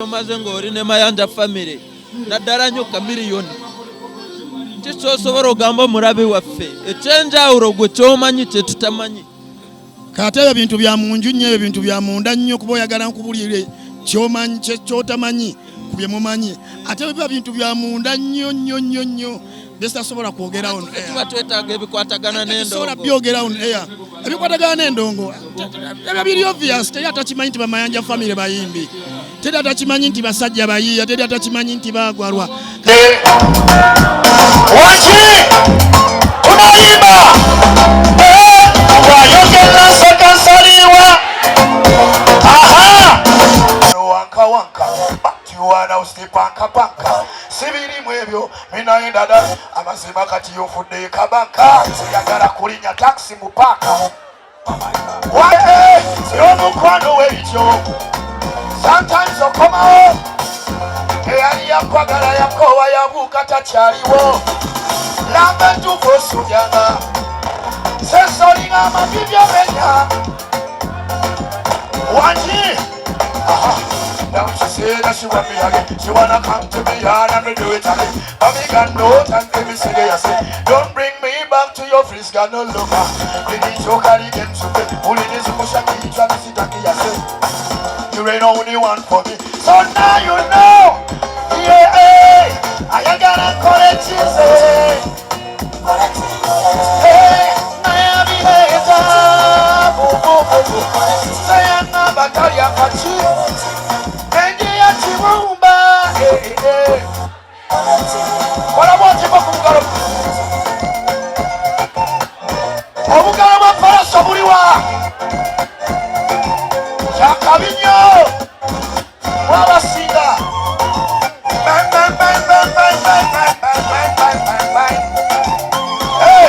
Omaze ngori ne Mayanja family naddala nnyo kamiliyoni kisosobora ogamba mulabe waffe ekyenjawulo gwe kyomanyi kye tutamanyi kate ebyo bintu bya munju nnyo ebyo bintu bya munda nnyo kuba oyagala nkubulire kyomanyi kyotamanyi ku bye mumanyi ate ebyo bintu bya munda nnyo nnyo nnyo nnyo bitasobola kwogera on air tuba twetaaga ebikwatagana n'endongo byogera on air ebikwatagana n'endongo ebyo biri obvious teri atakimanyi nti Mayanja family bayimbi teri atakimanyi nti basajja bayiiya teri atakimanyi nti bagwalwa waki tunayimba wayogera sekasaliwa aha wanka wanka batiwana usipanka panka sibirimu ebyo minaenda da amazima kati yofudde kabanka siyagala kulinya taxi mupaka wae siyomukwano w'ekyo sometimes okomawo eyali yakwagala yakowa yabuuka takyaliwo lamba entuufu osubyanga sesolinga amabibyo benya wangi now she said that she want me again. She wanna come to me and I'm gonna do it again. But me got no time to be silly. I say, don't bring me back to your face, got no lover. You need to carry them to me. Only this motion you try to sit and I say, you ain't only one for me. So now you know. Yeah, I ain't gonna call it cheesy. Hey, I am say I'm not battalion for you. What about you, Bukaro? Obugalo Pallaso Mayanja. Chakabinyo. Wabasinga. Bang bang bang bang bang bang bang bang bang bang bang. Hey,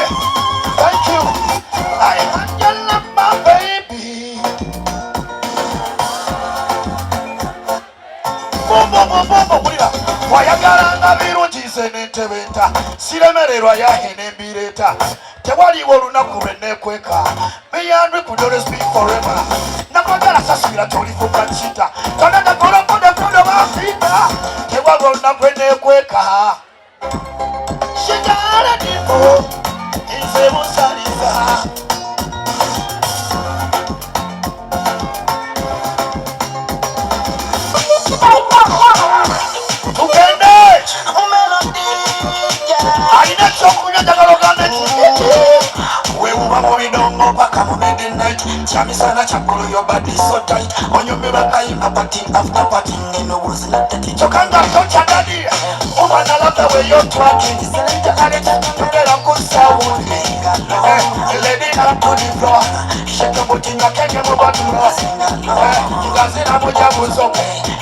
thank you. I want your number, baby. Boom. Wayagalanga birungi nze n'entebenta siremererwa yahe n'embireta tewaliwo olunaku lwe neekweka meyandwe could always be forever nakwagala sasubira tolifuka kita tonagakolokodokodo bafita tewaliwo olunaku lwe neekweka shigaladimo nze musaliza Chamisana chakulu your body so tight. On your mirror a party after party. No was not that it. Chokanga tocha daddy. Oh man, I love the way you're twerking. You get a good sound. Lady come to the floor. Shake your booty, you can't get over to us. You guys in a mujabu so.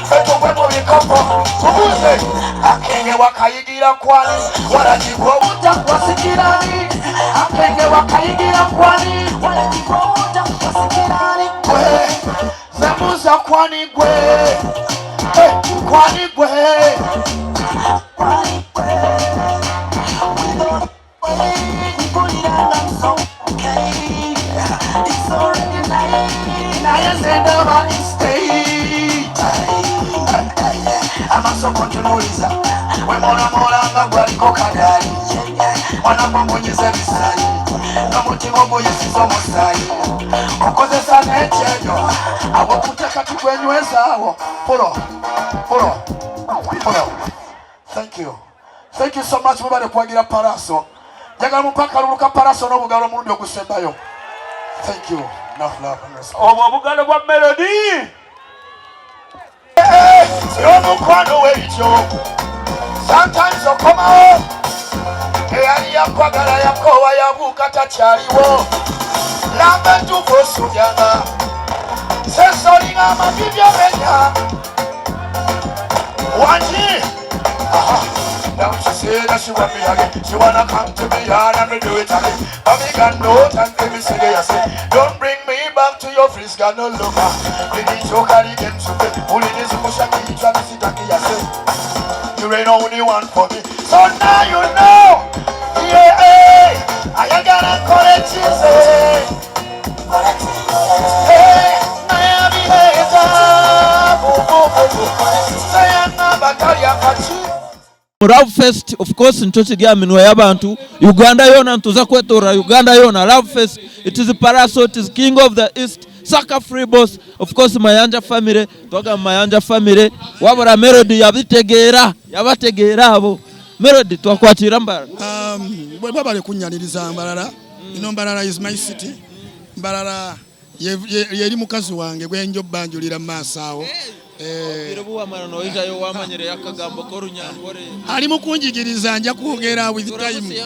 Feto webo we come from. Who's it? Akenge wakayigira kwani. Warajibu uta wasikirani. Akenge wakayigira kwani. Warajibu uta wasikirani. Zamuza kwani gwe. Kwani gwe. Kwani gwe. We don't put it on us so okay. It's already night. I just end up on the stage. I'm so continuiza. We mora nga gwaliko kadali. Wanapomonyeza bisali. N'omutima oguyisiza omusaayi. Okozesa n'ekyejo. Abokuteka tukwenywezaawo. Pulo. Thank you so much mubale kwagira Pallaso. Njagala mupaka luluka Pallaso n'obugalo omulundi ogusembayo. Thank you. Enough love and respect. Obwo obugalo bwa melody. Siyomukwano w'ekyo. Sometimes okomawo eyali yakwagala yakowa yabuuka takyaliwo lamba entuufu osubyanga sesolinga amabibyo benya wangi now she said that she want me again. She wanna come to me and I'm gonna do it again. But me got no time to be silly. I say, don't bring me back to your face, got no lover. You need to carry them to me. Only this motion you try to sit and I say, you ain't only one for me. So now you know. Yeah, I ain't gonna call it cheesy. Hey, I am the hater. sayanga batalya kati Love Fest of course ncho kiri aminwa y'abantu Uganda yona ntuza kwetora Uganda yona Love Fest it is Pallaso, it is King of the East Saka Free Boss of course Mayanja family twaga Mayanja family wabura Melody yabategeera abo Melody twakwatira Mbarara bwe babale kunyaliriza Mbarara Mbarara is my city Mbarara yeri mukazi wange gwenjo banjulira maasawo ali mukunjigiriza nja kwogera with time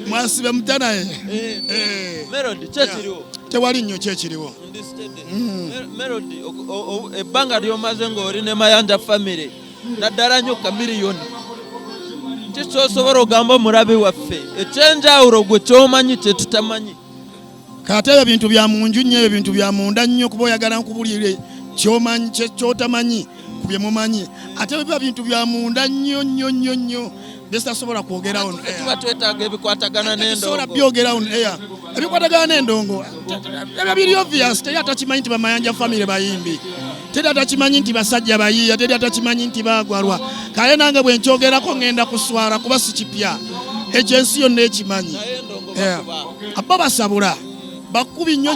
mwasibe mutanaye Melody kyekiriwo tewali nnyo kyekiriwo Melody ebbanga lyomaze ng'oli ne Mayanja family naddala nnyo ka miliyoni kikyosobola ogamba omulabi waffe ekyenjawulo gwe kyomanyi kye tutamanyi kate ebyo bintu bya munju nnyo ebyo bintu bya munda nnyo kuba oyagala nkubulire kyomanyi kyotamanyi ku bye mumanyi ate ebyo bintu bya munda nnyo byetasobola kwogera on air tuba twetaaga ebikwatagana n'endongo byogera on air ebikwatagana n'endongo ebyo biri obvious teri atakimanyi nti Bamayanja family bayimbi teri atakimanyi nti basajja bayiiya teri atakimanyi nti bagwalwa kale nange bwe nkyogerako ngenda kuswala kuba si kipya ekyo ensi yonna ekimanyi abo basabula bakubi nnyo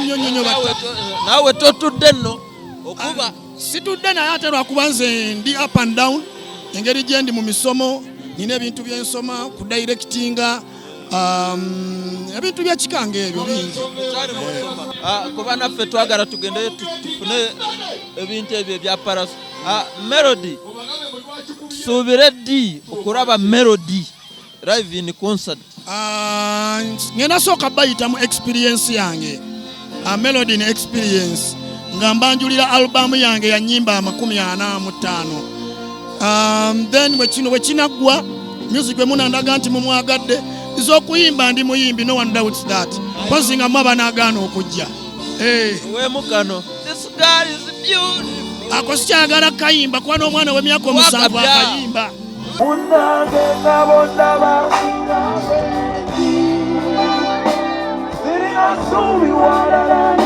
naawe totudde nno okuba situdde naye ate lwakuba nze ndi up and down engeri gye ndi mu misomo nina ebintu byensoma ku directinga ebintu byekikanga ebyo bingi kuba naffe twagala tugendeyo tufune ebintu ebyo ebya Pallaso Melody tusuubire ddi okulaba Melody live in concert ngenda sooka bayitamu experience yange Melody ne experience nga mbanjulira album yange ya nnyimba 45 then bwe kinagwa music bwe munandaga nti mumwagadde izokuyimba ndi muyimbi no one doubts that pozi nga mwaba nagaana okujja wemukano this girl is beautiful ako sikyagala kayimba kuba n'omwana w'emyaka 7 akayimba munange nabondaba sirina suubi walala